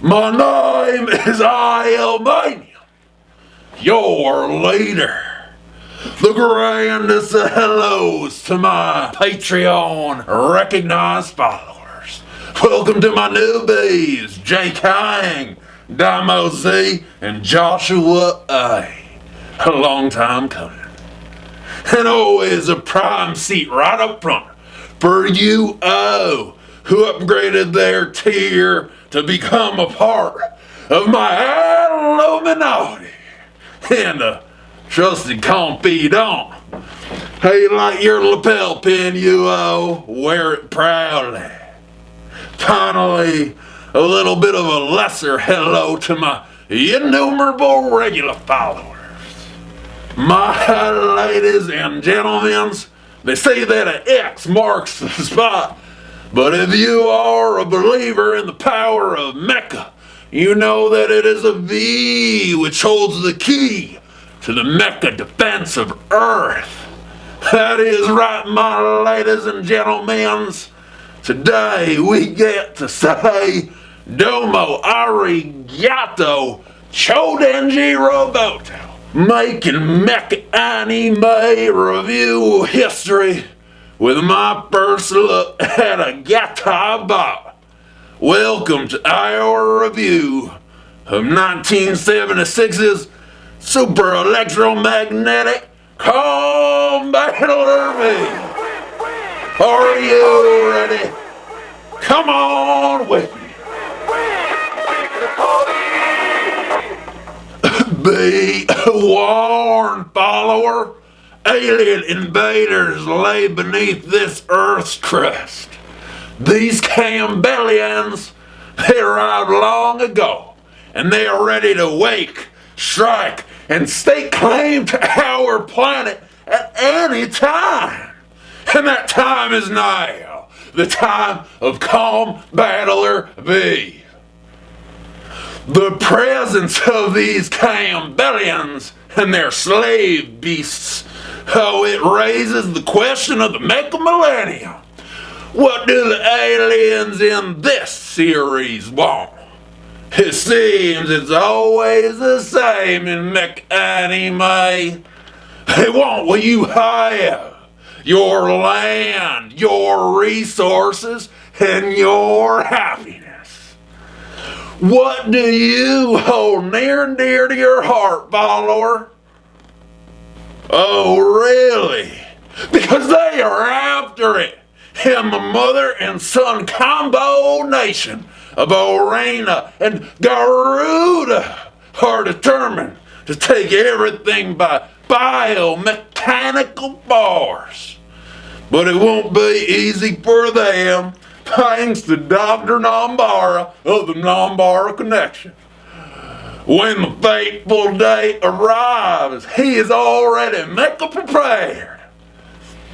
My name is Al Manium, your leader. The grandest of hellos to my Patreon recognized followers. Welcome to my newbies, Jake Hang, Damo Z, and Joshua A. A long time coming. And always a prime seat right up front for you who upgraded their tier to become a part of my Illuminati and a trusted confidant. Hey, like your lapel pin, wear it proudly. Finally, a little bit of a lesser hello to my innumerable regular followers. My ladies and gentlemen, they say that an X marks the spot, but if you are a believer in the power of Mecha, you know that it is a V which holds the key to the Mecha defense of Earth. That is right, my ladies and gentlemen. Today we get to say Domo Arigato Chōdenji Roboto, making MechaAnime review history with my first look at a Gattai bot. Welcome to our review of 1976's Super Electromagnetic Combattler V. Are you ready? Come on with me. Be warned, follower. Alien invaders lay beneath this Earth's crust. These Campbellians, they arrived long ago, and they are ready to wake, strike, and stake claim to our planet at any time. And that time is now, the time of Combattler V. The presence of these Campbellians and their slave beasts, it raises the question of the Mecha Millennium. What do the aliens in this series want? It seems it's always the same in MechaAnime. They want what you have, your land, your resources, and your happiness. What do you hold near and dear to your heart, follower? Oh, really? Because they are after it. And the mother and son combination of Orena and Garuda are determined to take everything by biomechanical force. But it won't be easy for them, thanks to Dr. Nanbara of the Nanbara Connection. When the fateful day arrives, he is already mecha prepared.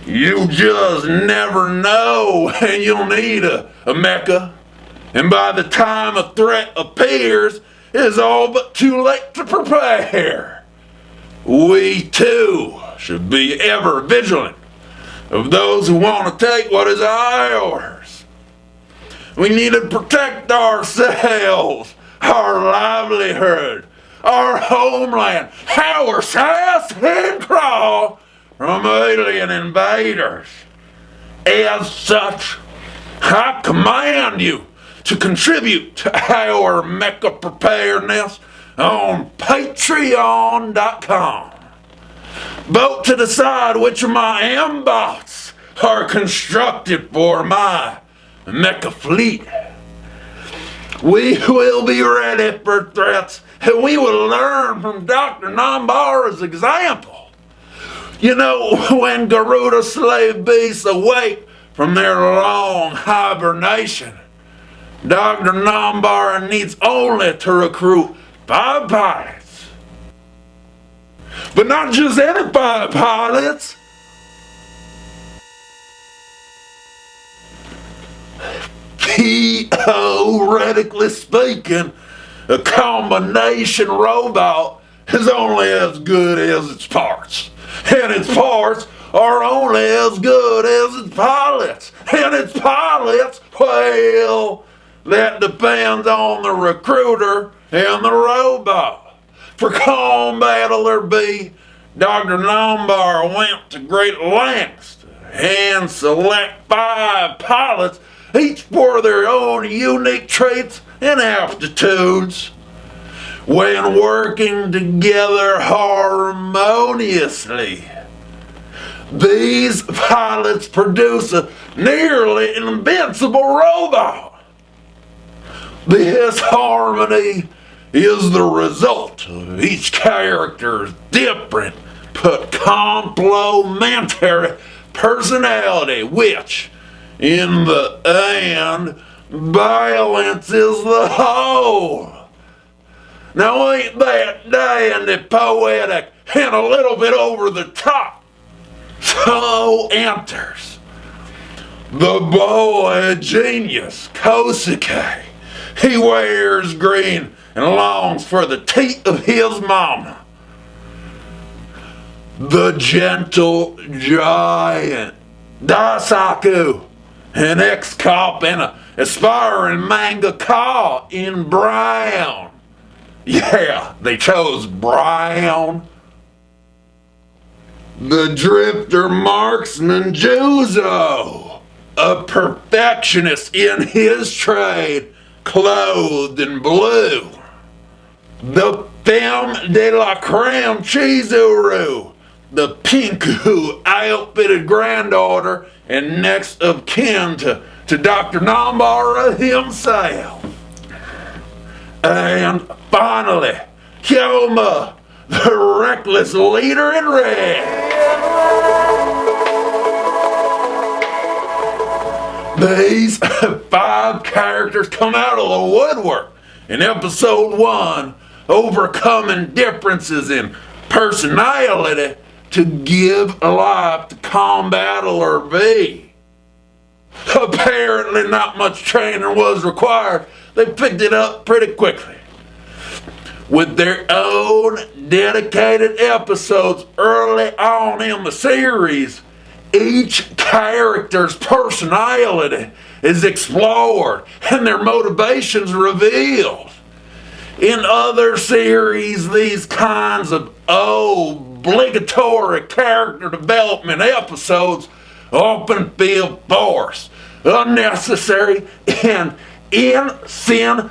You just never know when you'll need a mecha. And by the time a threat appears, it's all but too late to prepare. We too should be ever vigilant of those who want to take what is ours. We need to protect ourselves, our livelihood, our homeland, our sass and crawl from alien invaders. As such, I command you to contribute to our mecha preparedness on Patreon.com. Vote to decide which of my M-bots are constructed for my mecha fleet. We will be ready for threats, and we will learn from Dr. Nanbara's example. You know, when Garuda slave beasts awake from their long hibernation, Dr. Nanbara needs only to recruit 5 pilots. But not just any 5 pilots. Theoretically speaking, a combination robot is only as good as its parts. And its parts are only as good as its pilots. And its pilots, well, that depends on the recruiter and the robot. For Combattler V, Dr. Nanbara went to great lengths to hand select 5 pilots, each for their own unique traits and aptitudes. When working together harmoniously, these pilots produce a nearly invincible robot. This harmony is the result of each character's different but complementary personality, which, in the end, balances the whole. Now ain't that dandy poetic and a little bit over the top? So enters the boy genius, Kosuke. He wears green and longs for the teat of his mama. The gentle giant, Daisaku, an ex-cop and an aspiring mangaka in brown. Yeah, they chose brown. The drifter marksman Juzo, a perfectionist in his trade, clothed in blue. The femme de la creme Chizuru, the pinku outfitted granddaughter and next of kin to Dr. Nanbara himself. And finally, Kyoma, the reckless leader in red. These 5 characters come out of the woodwork in episode 1, overcoming differences in personality to give life to Combattler V. Apparently not much training was required. They picked it up pretty quickly. With their own dedicated episodes early on in the series, each character's personality is explored and their motivations revealed. In other series, these kinds of obligatory character development episodes often feel forced, unnecessary, and insincere.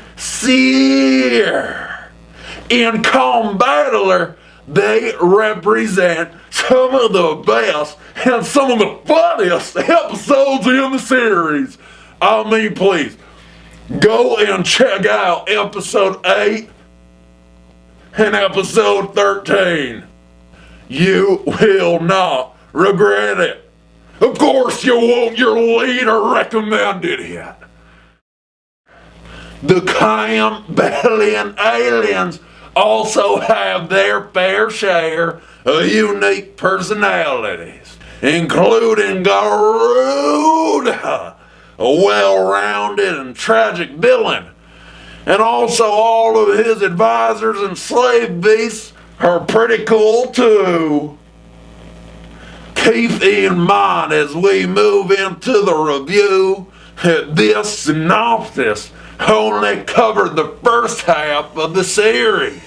In Combattler, they represent some of the best and some of the funniest episodes in the series. I mean, please, go and check out episode 8 and episode 13. You will not regret it. Of course you won't, your leader recommended it. The Campbellian aliens also have their fair share of unique personalities, including Garuda, a well-rounded and tragic villain, and also all of his advisors and slave beasts are pretty cool too. Keep in mind as we move into the review that this synopsis only covered the first half of the series.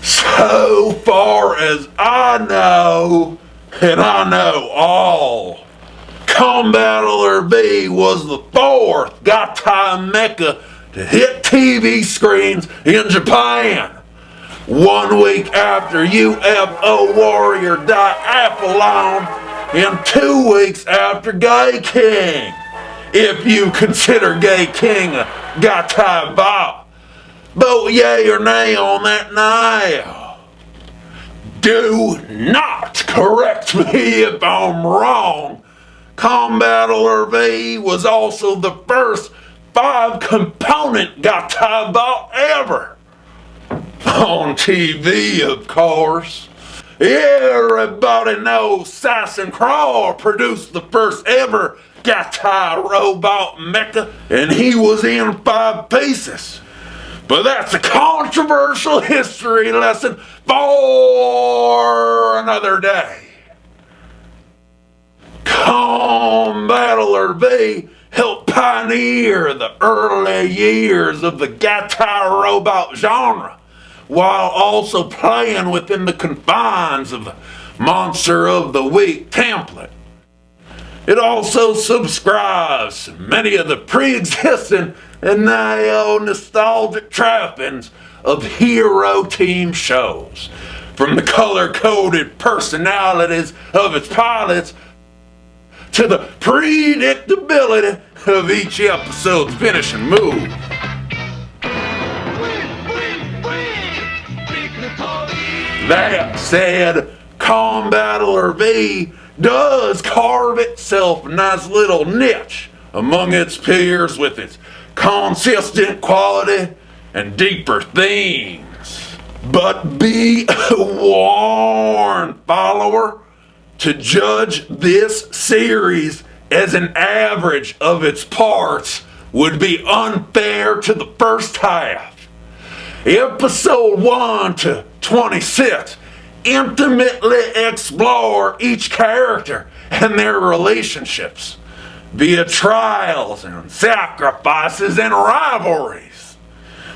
So far as I know, and I know all, Combattler V was the 4th Gattai mecha to hit TV screens in Japan. 1 week after UFO Warrior Diapolon, and 2 weeks after Gay King, if you consider Gay King a Gattai bot. Vote yay or nay on that now. Do not correct me if I'm wrong. Combattler V was also the first 5-component Gattai bot ever. On TV, of course. Everybody knows Sassen Crawl produced the first ever Gattai robot mecha, and he was in 5 pieces. But that's a controversial history lesson for another day. Combattler V pioneer the early years of the Gattai robot genre, while also playing within the confines of the Monster of the Week template. It also subscribes to many of the pre-existing and neo-nostalgic trappings of hero team shows, from the color-coded personalities of its pilots to the predictability of each episode's finishing move. That said, Combattler V does carve itself a nice little niche among its peers with its consistent quality and deeper themes. But be warned, follower, to judge this series as an average of its parts would be unfair to the first half. Episode 1 to 26 intimately explore each character and their relationships via trials and sacrifices and rivalries,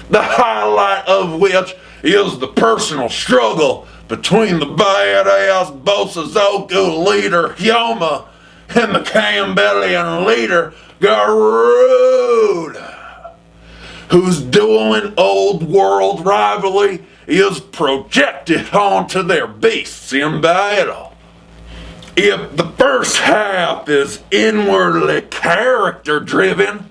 the highlight of which is the personal struggle between the badass Bosazoku leader Hyoma and the Campbellian leader Garuda, whose dueling old world rivalry is projected onto their beasts in battle. If the first half is inwardly character driven,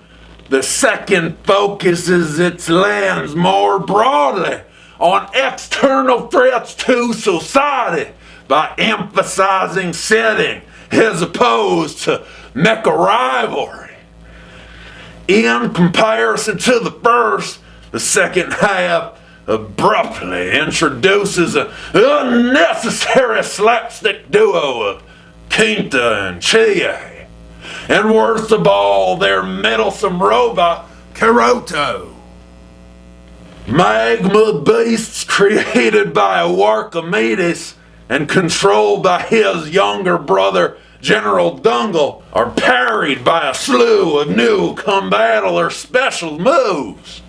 the second focuses its lens more broadly on external threats to society by emphasizing setting as opposed to mecha rivalry. In comparison to the first, the second half abruptly introduces an unnecessary slapstick duo of Kinta and Chie, and worst of all, their meddlesome robot, Karoto. Magma beasts created by Archimedes and controlled by his younger brother, General Dungle, are parried by a slew of new Combattler special moves.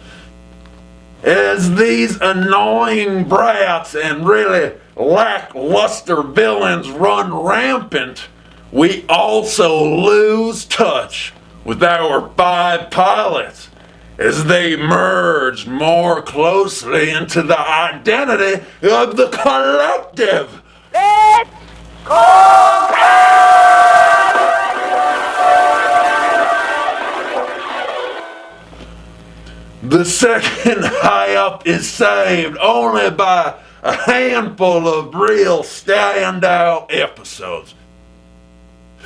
As these annoying brats and really lackluster villains run rampant, we also lose touch with our 5 pilots as they merge more closely into the identity of the collective. Let's go! The second half is saved only by a handful of real standout episodes.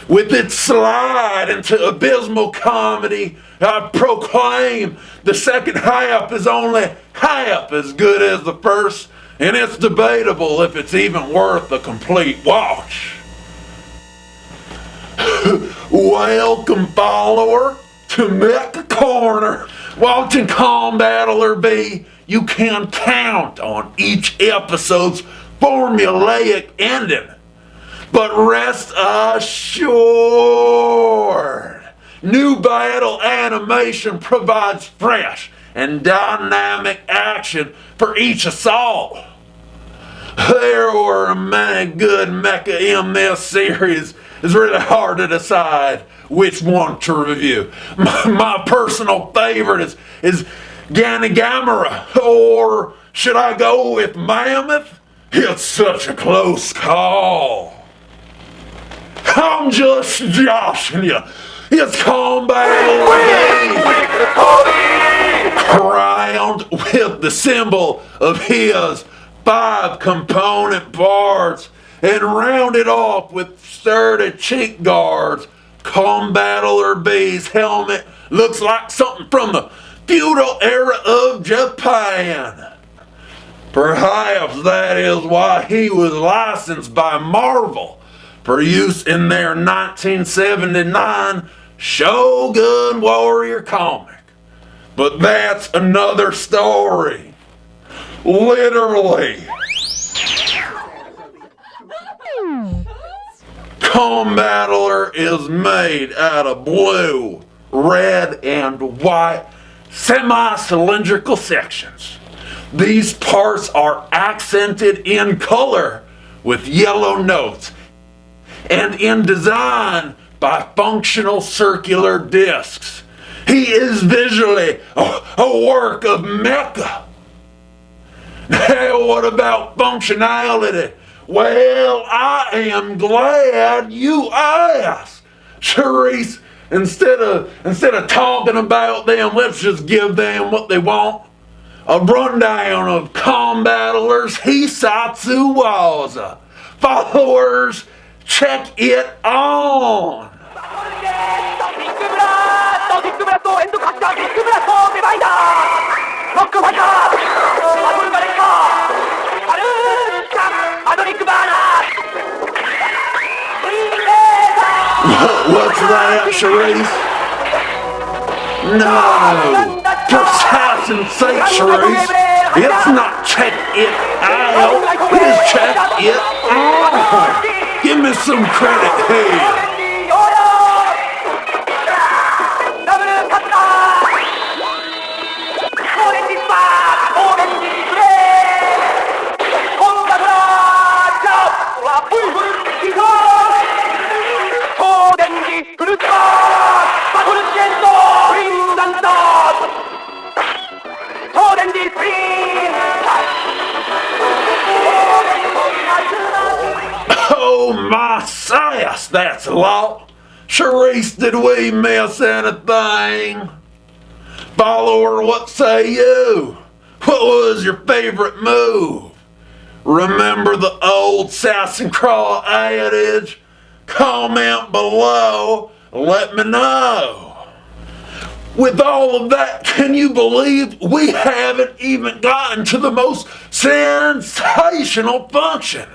With its slide into abysmal comedy, I proclaim the second half is only half as good as the first, and it's debatable if it's even worth a complete watch. Welcome, follower, to Mecha Corner. Watching Combattler V, you can count on each episode's formulaic ending. But rest assured, new battle animation provides fresh and dynamic action for each assault. There were many good mecha in this series. It's really hard to decide which one to review. My personal favorite is Nagahama, or should I go with Mammoth? It's such a close call. I'm just joshing you. It's Combattler V, crowned with the symbol of his 5 component parts and rounded off with sturdy cheek guards. Combattler V's helmet looks like something from the feudal era of Japan. Perhaps that is why he was licensed by Marvel for use in their 1979 Shogun Warrior comic. But that's another story. Literally. Combattler is made out of blue, red, and white semi-cylindrical sections. These parts are accented in color with yellow notes and in design by functional circular discs. He is visually a work of mecha. Now, what about functionality? Well, I am glad you asked. Charisse, instead of talking about them, let's just give them what they want. A rundown of Combattler's Hisatsu Waza. Followers, check it on. What's that, Charisse? No, precise and safe, Charisse. It's not check it out, it's check it on. Give me some credit here. Oh my sass, that's a lot. Charisse, did we miss anything? Follower, what say you? What was your favorite move? Remember the old sass and crawl adage? Comment below, let me know. With all of that, can you believe we haven't even gotten to the most sensational function?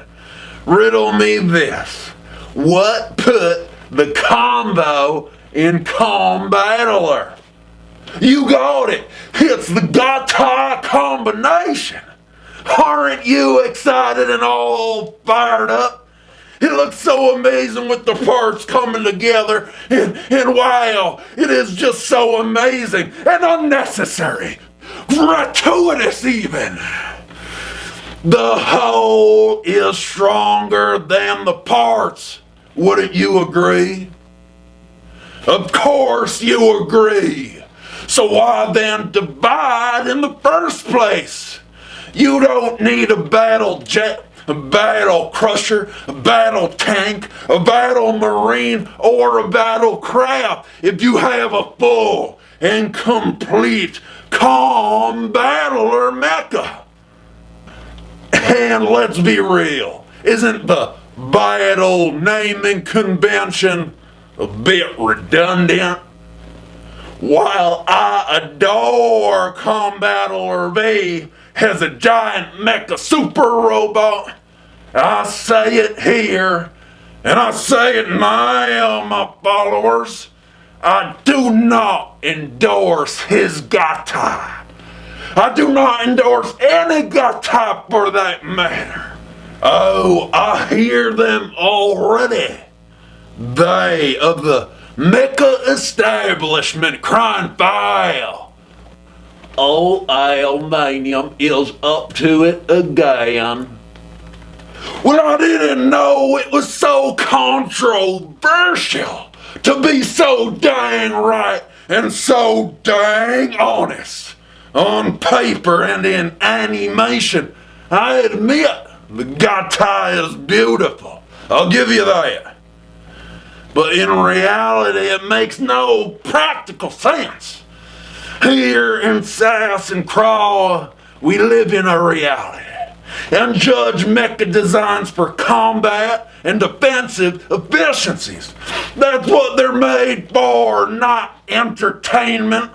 Riddle me this. What put the combo in Combattler? You got it. It's the Gattai Combination. Aren't you excited and all fired up? It looks so amazing with the parts coming together, and wow, it is just so amazing and unnecessary, gratuitous even. The whole is stronger than the parts, wouldn't you agree? Of course you agree. So why then divide in the first place? You don't need a battle jet, a battle crusher, a battle tank, a battle marine, or a battle craft if you have a full and complete Combattler mecha. And let's be real, isn't the battle naming convention a bit redundant? While I adore Combattler V as a giant mecha super robot, I say it here, and I say it now, my followers, I do not endorse his Gattai. I do not endorse any Gattai for that matter. Oh, I hear them already. They of the Mecha establishment crying foul. Old Al Manium is up to it again. Well, I didn't know it was so controversial to be so dang right and so dang honest. On paper and in animation, I admit the Gattai is beautiful. I'll give you that. But in reality, it makes no practical sense. Here in Sass and Crawl, we live in a reality and judge mecha designs for combat and defensive efficiencies. That's what they're made for, not entertainment.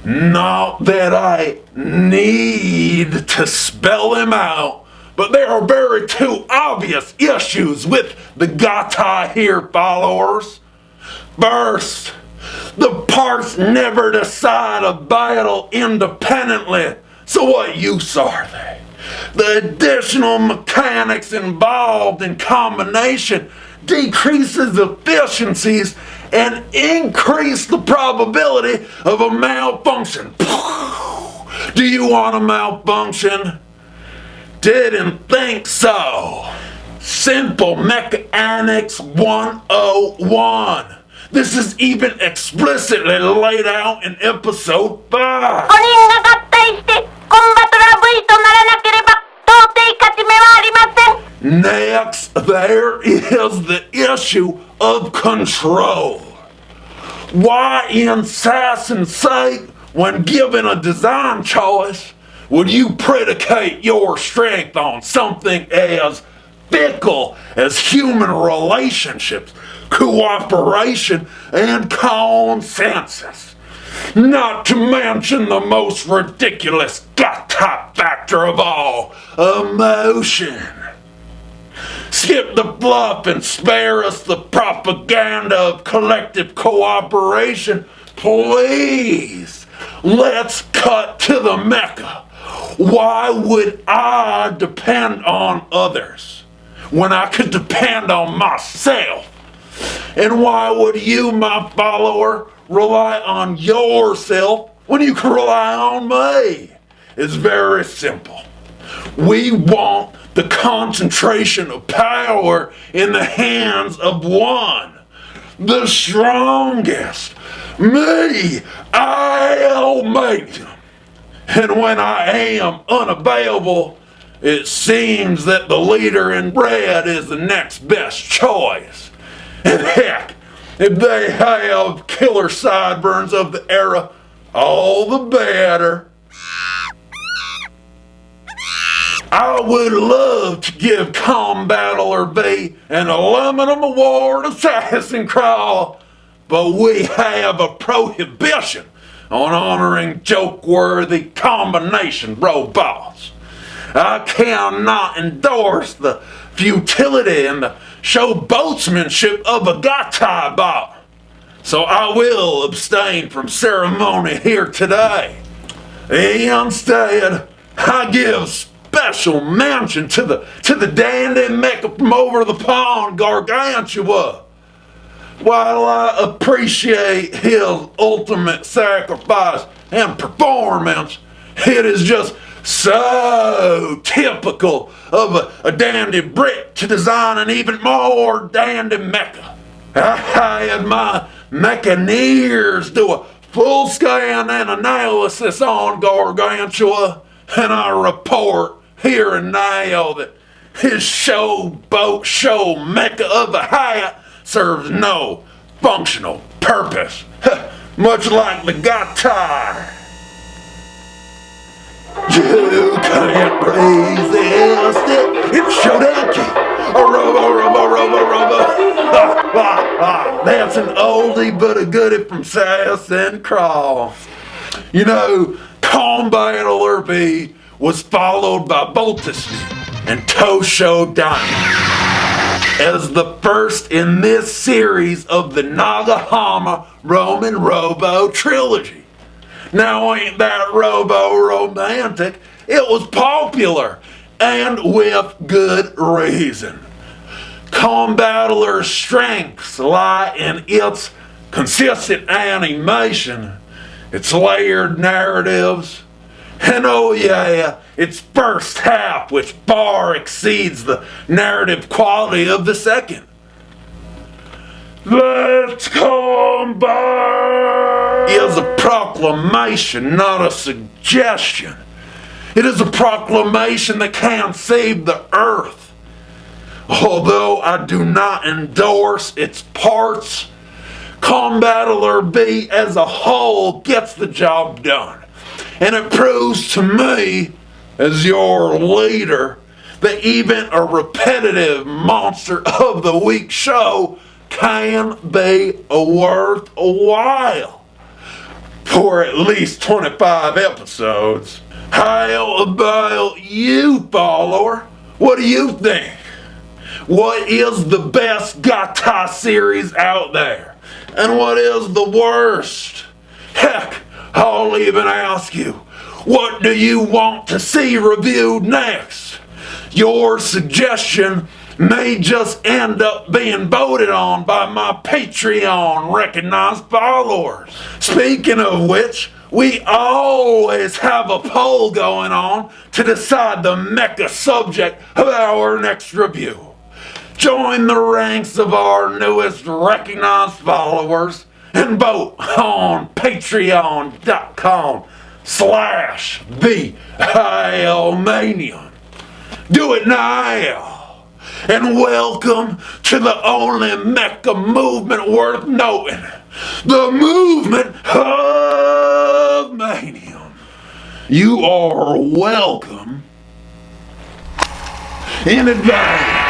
Not that I need to spell them out, but there are very two obvious issues with the Gattai here, followers. First, the parts never decide a battle independently, so what use are they? The additional mechanics involved in combination decreases efficiencies and increase the probability of a malfunction. Do you want a malfunction? Didn't think so. Simple Mechanics 101. This is even explicitly laid out in episode 5. 5人が合体してコンバトラー V とならなければ到底勝ち目はありません。Next, there is the issue of control. Why, in assassin's sake, when given a design choice, would you predicate your strength on something as fickle as human relationships, cooperation, and consensus? Not to mention the most ridiculous Gattai factor of all, emotion. Skip the fluff and spare us the propaganda of collective cooperation, please. Let's cut to the mecha. Why would I depend on others when I could depend on myself? And why would you, my follower, rely on yourself when you can rely on me? It's very simple. We want the concentration of power in the hands of one, the strongest, me, Al Manium. And when I am unavailable, it seems that the leader in red is the next best choice. And heck, if they have killer sideburns of the era, all the better. I would love to give Combattler V an aluminum award assassin crawl, but we have a prohibition on honoring joke-worthy combination robots. I cannot endorse the futility and the showboatsmanship of a Gattai bot, so I will abstain from ceremony here today. Instead, I give special mention to the dandy mecha from over the pond, Gargantua. While I appreciate his ultimate sacrifice and performance, it is just so typical of a dandy Brit to design an even more dandy mecha. I had my Mechaneers do a full scan and analysis on Gargantua, and I report here and now that his showboat show mecha of a hat serves no functional purpose, much like the Gattai. You can't resist it. It's Chōdenji. Robo. That's an oldie but a goodie from Sass and Cross. You know, Combattler V was followed by Boultis V and Chōdenji as the first in this series of the Nagahama Roman Robo Trilogy. Now ain't that Robo romantic? It was popular, and with good reason. Combattler's strengths lie in its consistent animation, its layered narratives, and oh yeah, its first half, which far exceeds the narrative quality of the second. Let's combat is a proclamation, not a suggestion. It is a proclamation that can save the earth. Although I do not endorse its parts, Combattler V as a whole gets the job done. And it proves to me, as your leader, that even a repetitive Monster of the Week show can be worth a while. For at least 25 episodes. How about you, follower? What do you think? What is the best Gattai series out there? And what is the worst? Heck, I'll even ask you, what do you want to see reviewed next? Your suggestion may just end up being voted on by my Patreon recognized followers. Speaking of which, we always have a poll going on to decide the mecha subject of our next review. Join the ranks of our newest recognized followers and vote on patreon.com/Gattai Manium. Do it now! And welcome to the only mecha movement worth noting, the movement of Manium. You are welcome in advance.